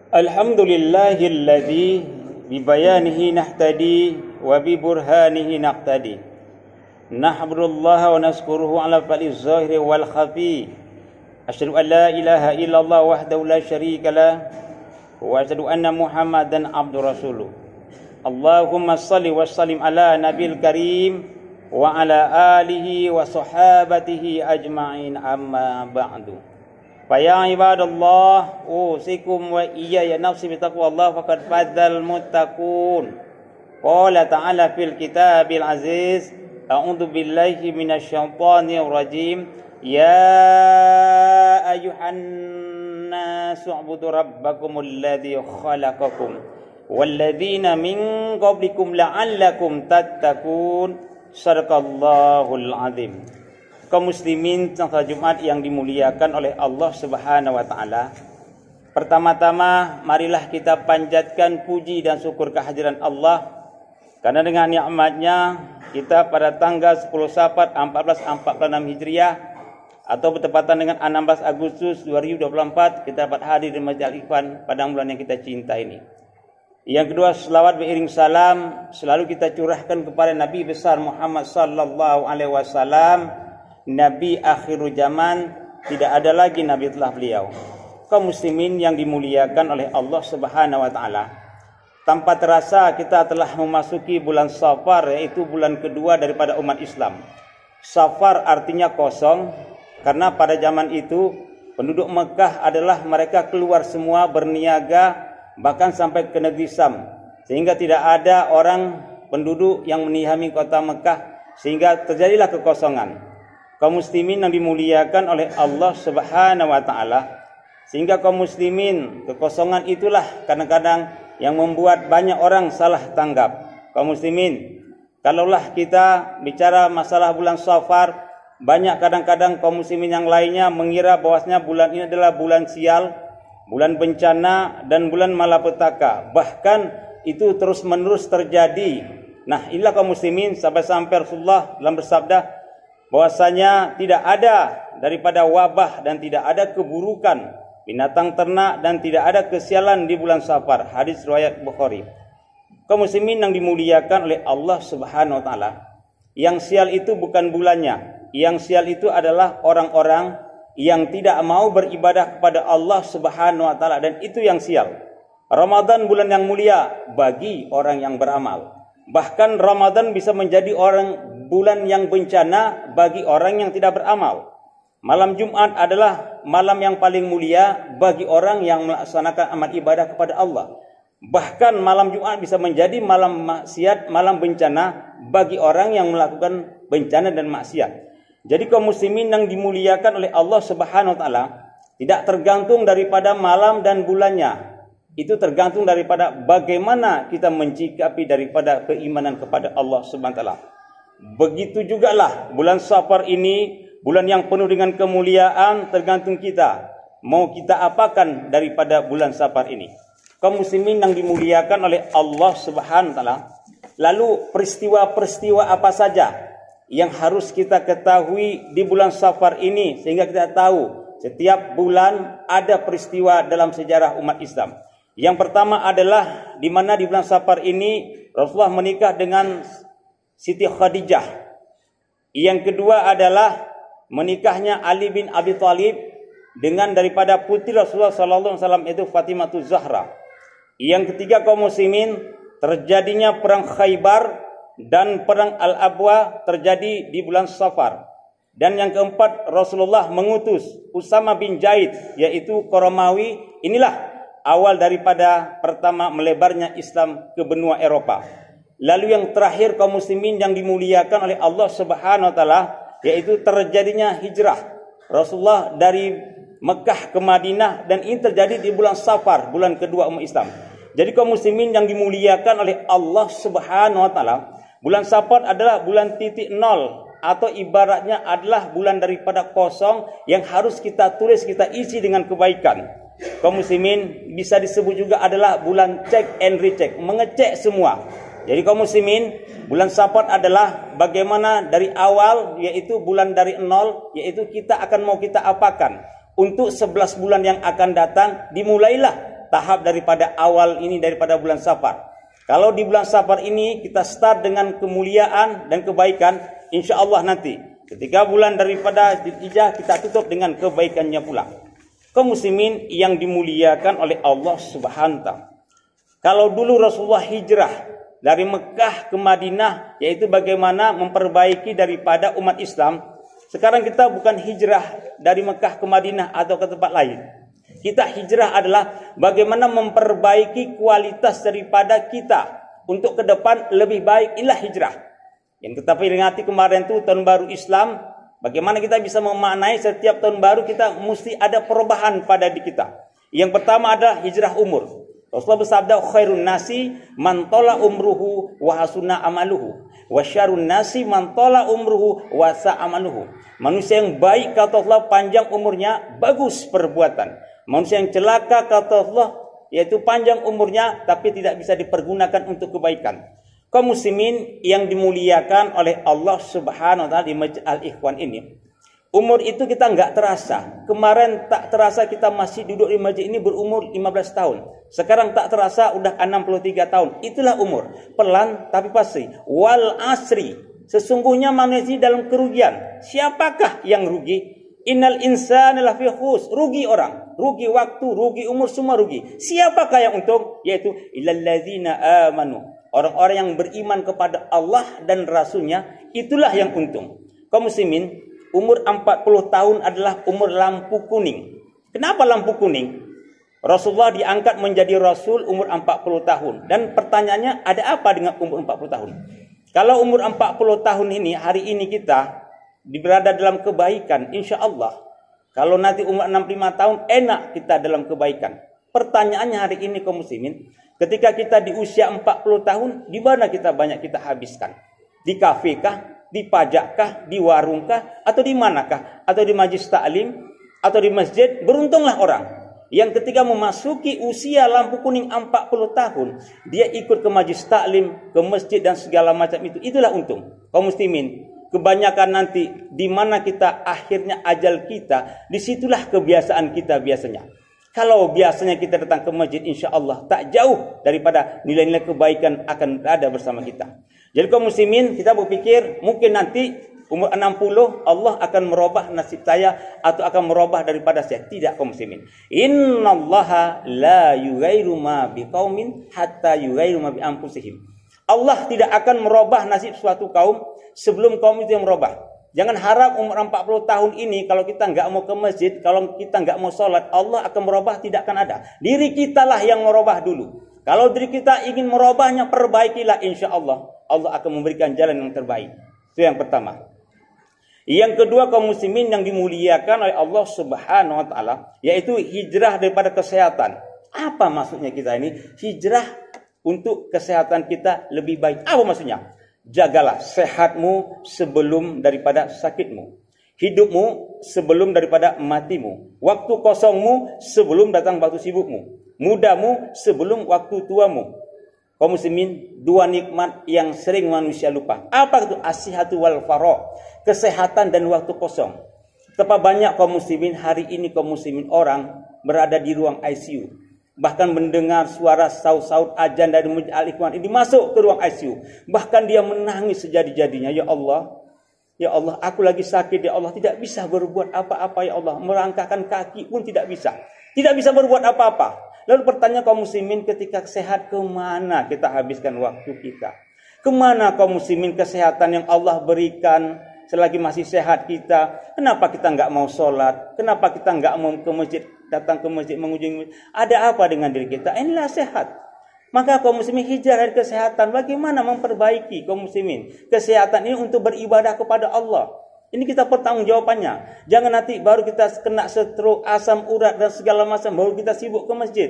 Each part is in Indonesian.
Alhamdulillahilladzi bibayanihi nahtadi wa bi burhanihi naqtadi. Nahmadullaha wa nazkuruhu ala fa'li zahiri wal khafi. Asyhadu an la ilaha illallah wahdahu la syarika lah wa asyhadu anna Muhammadan abdur rasuluh. Allahumma shalli wa sallim ala nabil karim wa ala alihi wa sahabatihi ajma'in, amma ba'du. Fa ya ibadallah, usikum wa iyaya nafsi bitaqwallah faqad fadzal muttaqun. Qala ta'ala fil kitabil aziz, a'udzu billahi minasyaitonir rajim. Ya ayyuhan nasu ubudu rabbakumul ladzi khalaqakum walladzina min qablikum la'allakum tattaqun. Sadaqallahul azim. Kaum muslimin salat Jumat yang dimuliakan oleh Allah Subhanahu wa taala. Pertama-tama marilah kita panjatkan puji dan syukur kehadiran Allah, karena dengan nikmatnya kita pada tanggal 10 Safar 1446 Hijriah atau bertepatan dengan 16 Agustus 2024 kita dapat hadir di Masjid Al-Ikhwan pada bulan yang kita cinta ini. Yang kedua, selawat beriring salam selalu kita curahkan kepada Nabi besar Muhammad sallallahu alaihi wasallam, Nabi akhirul zaman, tidak ada lagi nabi setelah beliau. Kaum muslimin yang dimuliakan oleh Allah Subhanahu wa taala, tanpa terasa kita telah memasuki bulan Safar, yaitu bulan kedua daripada umat Islam. Safar artinya kosong, karena pada zaman itu penduduk Mekah adalah mereka keluar semua berniaga, bahkan sampai ke negeri Syam, sehingga tidak ada orang penduduk yang menihami kota Mekah, sehingga terjadilah kekosongan. Kaum muslimin yang dimuliakan oleh Allah Subhanahu wa taala, sehingga kaum muslimin, kekosongan itulah kadang-kadang yang membuat banyak orang salah tanggap. Kaum muslimin, kalaulah kita bicara masalah bulan Safar, banyak kadang-kadang kaum muslimin yang lainnya mengira bahwasanya bulan ini adalah bulan sial, bulan bencana, dan bulan malapetaka. Bahkan itu terus-menerus terjadi. Nah, inilah kaum muslimin sampai-sampai Rasulullah dalam bersabda bahwasanya tidak ada daripada wabah dan tidak ada keburukan binatang ternak dan tidak ada kesialan di bulan Safar. Hadis riwayat Bukhari. Kaum muslimin yang dimuliakan oleh Allah Subhanahu wa taala, yang sial itu bukan bulannya. Yang sial itu adalah orang-orang yang tidak mau beribadah kepada Allah Subhanahu wa taala, dan itu yang sial. Ramadan bulan yang mulia bagi orang yang beramal. Bahkan Ramadan bisa menjadi bulan yang bencana bagi orang yang tidak beramal. Malam Jumat adalah malam yang paling mulia bagi orang yang melaksanakan amal ibadah kepada Allah. Bahkan malam Jumat bisa menjadi malam maksiat, malam bencana bagi orang yang melakukan bencana dan maksiat. Jadi kaum muslimin yang dimuliakan oleh Allah Subhanahu wa taala tidak tergantung daripada malam dan bulannya. Itu tergantung daripada bagaimana kita mencikapi daripada keimanan kepada Allah Subhanahu wa taala. Begitu jugalah bulan Safar ini, bulan yang penuh dengan kemuliaan, tergantung kita mau kita apakan daripada bulan Safar ini. Kaum muslimin yang dimuliakan oleh Allah Subhanahu wa taala, lalu peristiwa-peristiwa apa saja yang harus kita ketahui di bulan Safar ini, sehingga kita tahu setiap bulan ada peristiwa dalam sejarah umat Islam. Yang pertama adalah di mana di bulan Safar ini Rasulullah menikah dengan Siti Khadijah. Yang kedua adalah menikahnya Ali bin Abi Thalib dengan daripada putri Rasulullah sallallahu alaihi wasallam, itu Fatimah Zahra. Yang ketiga kaum muslimin, terjadinya perang Khaybar dan perang Al-Abwa terjadi di bulan Safar. Dan yang keempat, Rasulullah mengutus Usama bin Zaid, yaitu Qoromawi. Inilah awal daripada pertama melebarnya Islam ke benua Eropa. Lalu yang terakhir kaum muslimin yang dimuliakan oleh Allah Subhanahu wa taala, yaitu terjadinya hijrah Rasulullah dari Mekah ke Madinah, dan ini terjadi di bulan Safar, bulan kedua umat Islam. Jadi kaum muslimin yang dimuliakan oleh Allah Subhanahu wa taala, bulan Safar adalah bulan titik nol, atau ibaratnya adalah bulan daripada kosong yang harus kita tulis, kita isi dengan kebaikan. Kaum muslimin bisa disebut juga adalah bulan check and recheck, mengecek semua. Jadi kaum muslimin, bulan Safar adalah bagaimana dari awal, yaitu bulan dari nol, yaitu kita akan mau kita apakan. Untuk 11 bulan yang akan datang, dimulailah tahap daripada awal ini daripada bulan Safar. Kalau di bulan Safar ini kita start dengan kemuliaan dan kebaikan, insya Allah nanti ketika bulan daripada Dzulhijjah kita tutup dengan kebaikannya pula. Kaum muslimin yang dimuliakan oleh Allah Subhanahu wa taala. Kalau dulu Rasulullah hijrah dari Mekah ke Madinah, yaitu bagaimana memperbaiki daripada umat Islam. Sekarang kita bukan hijrah dari Mekah ke Madinah atau ke tempat lain. Kita hijrah adalah bagaimana memperbaiki kualitas daripada kita untuk ke depan lebih baik. Inilah hijrah. Yang kita peringati kemarin itu tahun baru Islam. Bagaimana kita bisa memaknai setiap tahun baru kita mesti ada perubahan pada diri kita. Yang pertama adalah hijrah umur. Rasulullah bersabda, khairun nasi man tola umruhu wa hasuna amaluhu wa syarrun nasi man tola umruhu wa sa amaluhu. Manusia yang baik kata Allah panjang umurnya, bagus perbuatan. Manusia yang celaka kata Allah yaitu panjang umurnya tapi tidak bisa dipergunakan untuk kebaikan. Kaum muslimin yang dimuliakan oleh Allah Subhanahu wa taala di Masjid Al-Ikhwan ini, umur itu kita enggak terasa. Kemarin tak terasa kita masih duduk di masjid ini berumur 15 tahun. Sekarang tak terasa udah 63 tahun. Itulah umur. Pelan tapi pasti. Wal asri. Sesungguhnya manusia dalam kerugian. Siapakah yang rugi? Innal insana lafi khus. Rugi orang. Rugi waktu, rugi umur, semua rugi. Siapakah yang untung? Yaitu illalladzina amanu. Orang-orang yang beriman kepada Allah dan Rasulnya. Itulah yang untung. Kaum muslimin, umur 40 tahun adalah umur lampu kuning. Kenapa lampu kuning? Rasulullah diangkat menjadi Rasul umur 40 tahun. Dan pertanyaannya, ada apa dengan umur 40 tahun? Kalau umur 40 tahun ini, hari ini kita berada dalam kebaikan, insya Allah. Kalau nanti umur 65 tahun, enak kita dalam kebaikan. Pertanyaannya hari ini kaum muslimin, ketika kita di usia 40 tahun, di mana kita banyak kita habiskan? Di kafe kah? Di pajak kah? Di warung kah? Atau di manakah? Atau di majlis taklim? Atau di masjid? Beruntunglah orang yang ketika memasuki usia lampu kuning 40 tahun, dia ikut ke majlis taklim, ke masjid dan segala macam itu. Itulah untung. Kaum muslimin, kebanyakan nanti di mana kita akhirnya ajal kita, disitulah kebiasaan kita biasanya. Kalau biasanya kita datang ke masjid, insya Allah tak jauh daripada nilai-nilai kebaikan akan ada bersama kita. Jadi kaum muslimin, kita berpikir mungkin nanti umur 60 Allah akan merubah nasib saya atau akan merubah daripada saya. Tidak kaum muslimin. Innallaha la yughayyiru ma biqaumin hatta yughayyiru ma bi anfusihim. Allah tidak akan merubah nasib suatu kaum sebelum kaum itu yang merubah. Jangan harap umur 40 tahun ini kalau kita enggak mau ke masjid, kalau kita enggak mau sholat, Allah akan merubah, tidak akan ada. Diri kita lah yang merubah dulu. Kalau diri kita ingin merubahnya, perbaikilah, insya Allah. Allah akan memberikan jalan yang terbaik. Itu yang pertama. Yang kedua, kaum muslimin yang dimuliakan oleh Allah Subhanahu wa taala, yaitu hijrah daripada kesehatan. Apa maksudnya kita ini? Hijrah untuk kesehatan kita lebih baik. Apa maksudnya? Jagalah sehatmu sebelum daripada sakitmu. Hidupmu sebelum daripada matimu. Waktu kosongmu sebelum datang waktu sibukmu. Mudamu sebelum waktu tuamu. Kaum muslimin, dua nikmat yang sering manusia lupa. Apa itu? As-sihhatu wal faragh. Kesehatan dan waktu kosong. Betapa banyak kaum muslimin hari ini, kaum muslimin orang berada di ruang ICU. Bahkan mendengar suara saut-saut azan dari Masjid Al-Ikhwan ini masuk ke ruang ICU. Bahkan dia menangis sejadi-jadinya. Ya Allah, aku lagi sakit. Ya Allah, tidak bisa berbuat apa-apa. Ya Allah, merangkakkan kaki pun tidak bisa. Tidak bisa berbuat apa-apa. Lalu pertanyaan kaum muslimin, ketika sehat, kemana kita habiskan waktu kita? Kemana kaum muslimin kesehatan yang Allah berikan selagi masih sehat kita? Kenapa kita enggak mau sholat? Kenapa kita enggak mau ke masjid, datang ke masjid, mengunjungi masjid? Ada apa dengan diri kita? Inilah sehat. Maka kaum muslimin hijrah dari kesehatan. Bagaimana memperbaiki kaum muslimin kesehatan ini untuk beribadah kepada Allah? Ini kita pertanggungjawabannya. Jangan nanti baru kita kena stroke, asam urat dan segala macam, baru kita sibuk ke masjid.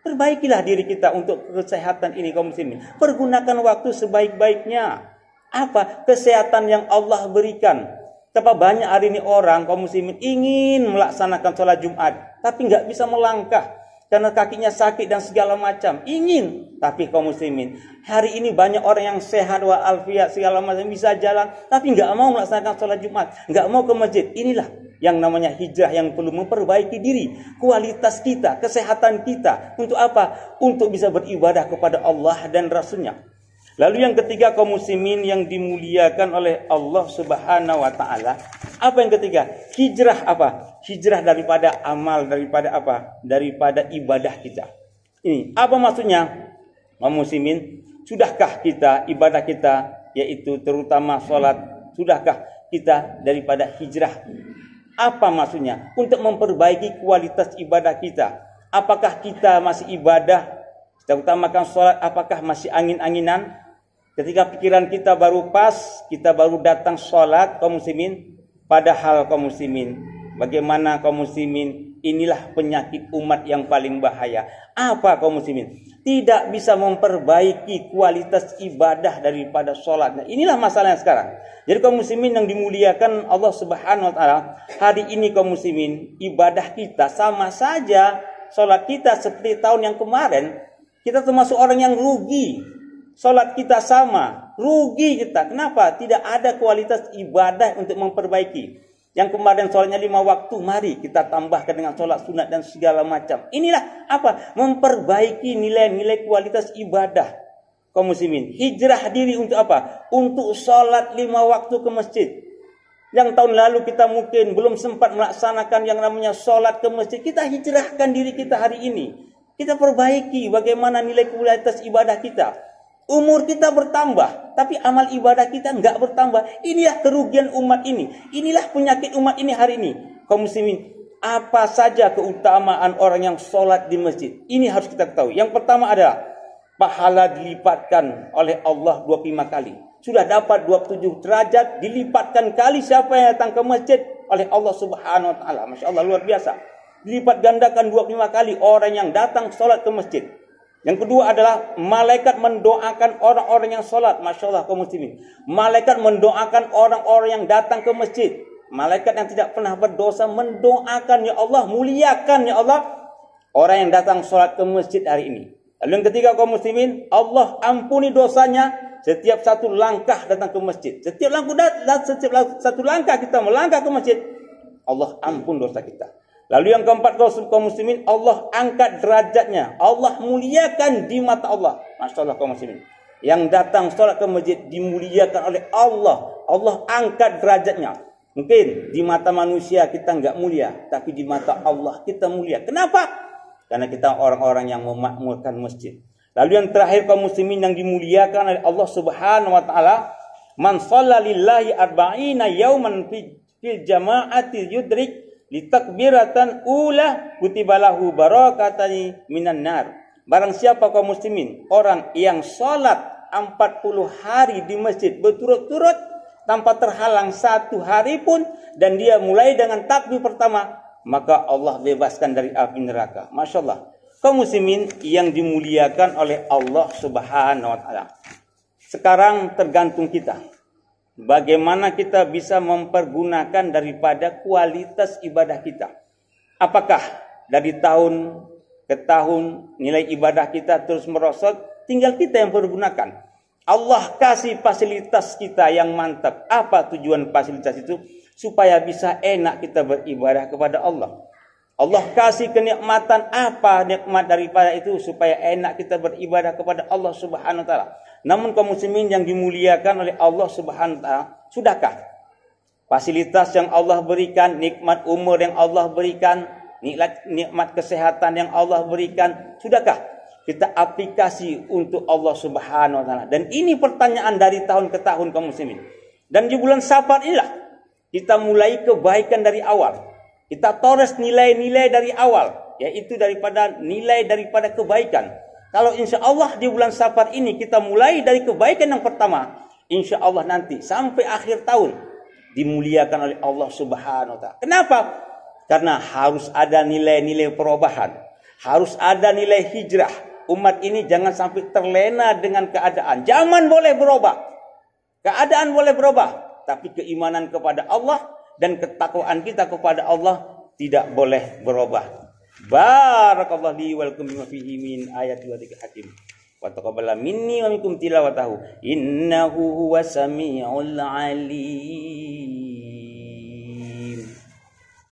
Perbaikilah diri kita untuk kesehatan ini kaum muslimin. Pergunakan waktu sebaik-baiknya. Apa? Kesehatan yang Allah berikan. Betapa banyak hari ini orang kaum muslimin ingin melaksanakan sholat Jumat, tapi nggak bisa melangkah karena kakinya sakit dan segala macam. Ingin, tapi kaum muslimin, hari ini banyak orang yang sehat walafiat segala macam bisa jalan, tapi nggak mau melaksanakan sholat Jumat, nggak mau ke masjid. Inilah yang namanya hijrah yang perlu memperbaiki diri, kualitas kita, kesehatan kita. Untuk apa? Untuk bisa beribadah kepada Allah dan Rasulnya. Lalu yang ketiga, kaum muslimin yang dimuliakan oleh Allah Subhanahu wa taala. Apa yang ketiga? Hijrah apa? Hijrah daripada amal, daripada apa? Daripada ibadah kita. Ini apa maksudnya? Kaum muslimin, sudahkah kita ibadah kita, yaitu terutama salat, sudahkah kita daripada hijrah? Apa maksudnya? Untuk memperbaiki kualitas ibadah kita. Apakah kita masih ibadah, kita utamakan salat, apakah masih angin-anginan? Ketika pikiran kita baru pas, kita baru datang sholat, kaum muslimin. Padahal kaum muslimin, bagaimana kaum muslimin? Inilah penyakit umat yang paling bahaya. Apa kaum muslimin? Tidak bisa memperbaiki kualitas ibadah daripada sholat. Nah, inilah masalahnya sekarang. Jadi kaum muslimin yang dimuliakan Allah Subhanahu wa taala, hari ini kaum muslimin, ibadah kita sama saja sholat kita seperti tahun yang kemarin. Kita termasuk orang yang rugi. Salat kita sama, rugi kita. Kenapa? Tidak ada kualitas ibadah untuk memperbaiki. Yang kemarin salatnya 5 waktu, mari kita tambahkan dengan salat sunat dan segala macam. Inilah apa? Memperbaiki nilai-nilai kualitas ibadah. Kaum muslimin, hijrah diri untuk apa? Untuk salat 5 waktu ke masjid. Yang tahun lalu kita mungkin belum sempat melaksanakan yang namanya salat ke masjid. Kita hijrahkan diri kita hari ini. Kita perbaiki bagaimana nilai kualitas ibadah kita. Umur kita bertambah, tapi amal ibadah kita enggak bertambah. Inilah kerugian umat ini. Inilah penyakit umat ini hari ini. Kaum muslimin, apa saja keutamaan orang yang sholat di masjid? Ini harus kita ketahui. Yang pertama adalah pahala dilipatkan oleh Allah 25 kali. Sudah dapat 27 derajat, dilipatkan kali siapa yang datang ke masjid oleh Allah Subhanahu wa taala. Masya Allah, luar biasa. Dilipat gandakan 25 kali orang yang datang sholat ke masjid. Yang kedua adalah malaikat mendoakan orang-orang yang sholat. Masya Allah kaum muslimin. Malaikat mendoakan orang-orang yang datang ke masjid. Malaikat yang tidak pernah berdosa mendoakan, ya Allah, muliakan ya Allah orang yang datang sholat ke masjid hari ini. Lalu yang ketiga kaum muslimin, Allah ampuni dosanya setiap satu langkah datang ke masjid. Setiap satu langkah kita melangkah ke masjid, Allah ampun dosa kita. Lalu yang keempat kaum muslimin, Allah angkat derajatnya. Allah muliakan di mata Allah. Masya Allah kaum muslimin. Yang datang sholat ke masjid dimuliakan oleh Allah. Allah angkat derajatnya. Mungkin di mata manusia kita enggak mulia, tapi di mata Allah kita mulia. Kenapa? Karena kita orang-orang yang memakmurkan masjid. Lalu yang terakhir kaum muslimin yang dimuliakan oleh Allah Subhanahu wa taala, man shalla lillahi arba'ina yauman fil jama'ati yudrik litakbiratan ula kutibalahu barakatani minan nar. Barang siapa kaum muslimin, orang yang salat 40 hari di masjid berturut-turut tanpa terhalang satu hari pun, dan dia mulai dengan takbir pertama, maka Allah bebaskan dari api neraka. Masya Allah. Kaum muslimin yang dimuliakan oleh Allah Subhanahu wa taala. Sekarang tergantung kita. Bagaimana kita bisa mempergunakan daripada kualitas ibadah kita. Apakah dari tahun ke tahun nilai ibadah kita terus merosot? Tinggal kita yang pergunakan. Allah kasih fasilitas kita yang mantap. Apa tujuan fasilitas itu? Supaya bisa enak kita beribadah kepada Allah. Allah kasih kenikmatan, apa nikmat daripada itu? Supaya enak kita beribadah kepada Allah Subhanahu wa taala. Namun kaum muslimin yang dimuliakan oleh Allah Subhanahu wa taala, sudahkah fasilitas yang Allah berikan, nikmat umur yang Allah berikan, nikmat kesehatan yang Allah berikan, sudahkah kita aplikasi untuk Allah Subhanahu wa taala? Dan ini pertanyaan dari tahun ke tahun kaum muslimin. Dan di bulan Safar inilah kita mulai kebaikan dari awal. Kita torres nilai-nilai dari awal, yaitu nilai daripada kebaikan. Kalau insya Allah di bulan Safar ini kita mulai dari kebaikan yang pertama, insya Allah nanti sampai akhir tahun dimuliakan oleh Allah Subhanahu wa taala. Kenapa? Karena harus ada nilai-nilai perubahan, harus ada nilai hijrah. Umat ini jangan sampai terlena dengan keadaan. Zaman boleh berubah, keadaan boleh berubah, tapi keimanan kepada Allah dan ketakwaan kita kepada Allah tidak boleh berubah. Barakallahu li wa lakum bima fihi min ayati wa dzikril hakim. Wa taqabbala minni wa minkum tilawatahu. Innahu huwas samiul alim.